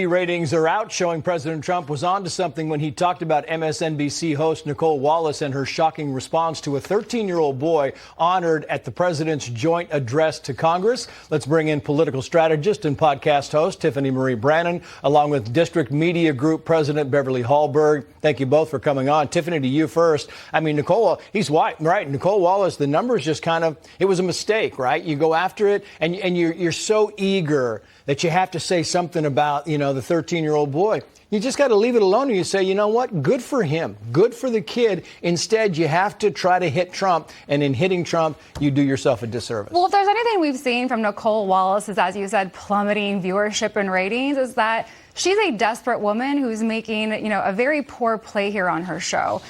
Ratings are out, showing President Trump was onto something when he talked about MSNBC host Nicole Wallace and her shocking response to a 13-year-old boy honored at the president's joint address to Congress. Let's bring in political strategist and podcast host Tiffany Marie Brannon, along with District Media Group President Beverly Hallberg. Thank you both for coming on. Tiffany, to you first. I mean, Nicole, he's white, right? Nicole Wallace, the numbers just it was a mistake, right? You go after it and you're so eager that you have to say something about, the 13-year-old boy. You just got to leave it alone and you say, you know what? Good for him. Good for the kid. Instead, you have to try to hit Trump. And in hitting Trump, you do yourself a disservice. Well, if there's anything we've seen from Nicole Wallace is, as you said, plummeting viewership and ratings, is that she's a desperate woman who's making, a very poor play here on her show.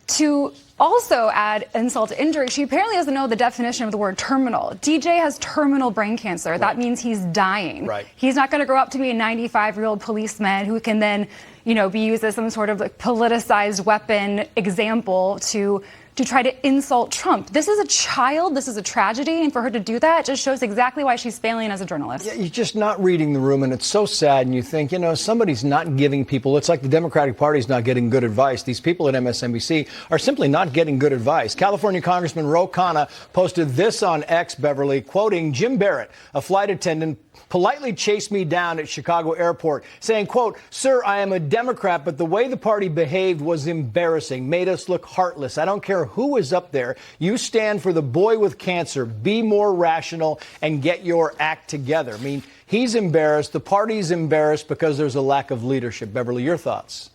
To also add insult to injury, she apparently doesn't know the definition of the word terminal. DJ has terminal brain cancer. Right. That means he's dying. Right. He's not going to grow up to be a 95-year-old policeman who can then, be used as some sort of politicized weapon example to try to insult Trump. This is a child. This is a tragedy. And for her to do that just shows exactly why she's failing as a journalist. Yeah, you're just not reading the room. And it's so sad. And you think, somebody's not giving people. It's like the Democratic Party's not getting good advice. These people at MSNBC are simply not getting good advice. California Congressman Ro Khanna posted this on X, Beverly, quoting Jim Barrett, a flight attendant, politely chased me down at Chicago airport, saying, quote, "Sir, I am a Democrat, but the way the party behaved was embarrassing, made us look heartless. I don't care who is up there. You stand for the boy with cancer. Be more rational and get your act together." I mean, he's embarrassed. The party's embarrassed because there's a lack of leadership. Beverly, your thoughts?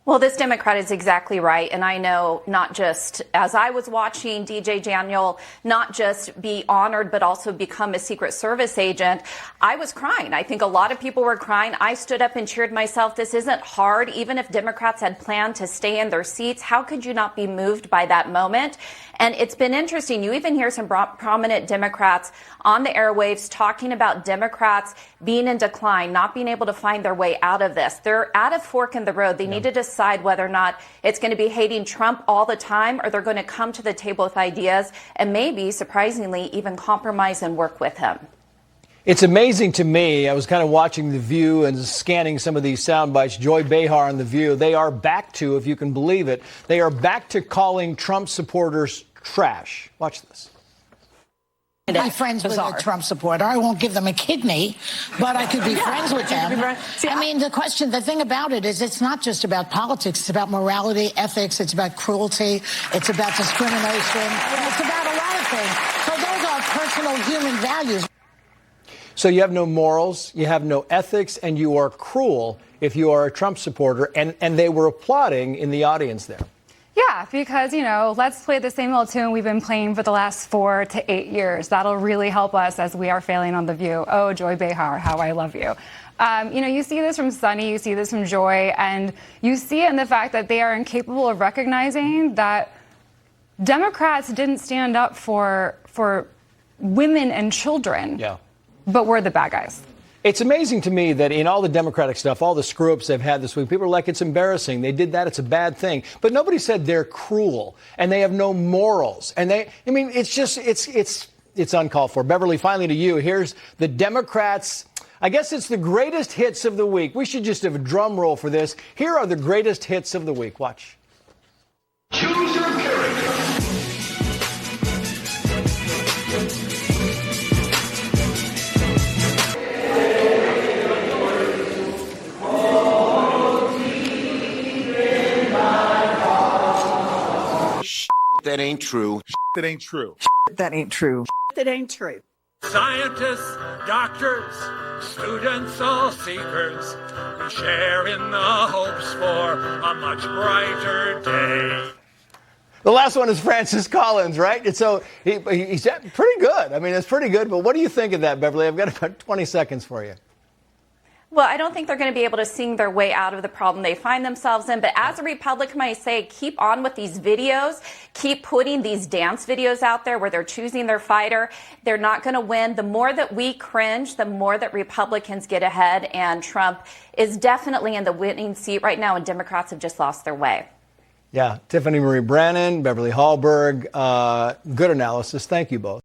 Well, this Democrat is exactly right. And I know not just as I was watching DJ Daniel not just be honored, but also become a Secret Service agent, I was crying. I think a lot of people were crying. I stood up and cheered myself. This isn't hard. Even if Democrats had planned to stay in their seats, how could you not be moved by that moment? And it's been interesting. You even hear some prominent Democrats on the airwaves talking about Democrats being in decline, not being able to find their way out of this. They're at a fork in the road. They need to decide whether or not it's going to be hating Trump all the time, or they're going to come to the table with ideas and maybe, surprisingly, even compromise and work with him. It's amazing to me. I was kind of watching The View and scanning some of these sound bites. Joy Behar on The View. They are back to, if you can believe it, they are back to calling Trump supporters trash. Watch this. Be friends with a Trump supporter. I won't give them a kidney, but I could be friends with them. The thing about it is it's not just about politics. It's about morality, ethics. It's about cruelty. It's about discrimination. It's about a lot of things. So those are personal human values. So you have no morals, you have no ethics, and you are cruel if you are a Trump supporter. And they were applauding in the audience there. Yeah, because, let's play the same old tune we've been playing for the last 4 to 8 years. That'll really help us as we are failing on The View. Oh, Joy Behar, how I love you. You see this from Sunny, you see this from Joy, and you see it in the fact that they are incapable of recognizing that Democrats didn't stand up for women and children. Yeah. But we're the bad guys. It's amazing to me that in all the Democratic stuff, all the screw-ups they've had this week, people are like, it's embarrassing. They did that. It's a bad thing. But nobody said they're cruel and they have no morals. And it's uncalled for. Beverly, finally to you. Here's the Democrats. I guess it's the greatest hits of the week. We should just have a drum roll for this. Here are the greatest hits of the week. Watch. Choose your character. That ain't true. That ain't true. That ain't true. That ain't true. Scientists, doctors, students, all seekers, we share in the hopes for a much brighter day. The last one is Francis Collins, right? And so he's pretty good. I mean, it's pretty good. But what do you think of that, Beverly? I've got about 20 seconds for you. Well, I don't think they're going to be able to sing their way out of the problem they find themselves in. But as a Republican, I say keep on with these videos. Keep putting these dance videos out there where they're choosing their fighter. They're not going to win. The more that we cringe, the more that Republicans get ahead. And Trump is definitely in the winning seat right now, and Democrats have just lost their way. Yeah. Tiffany Marie Brannon, Beverly Hallberg. Good analysis. Thank you both.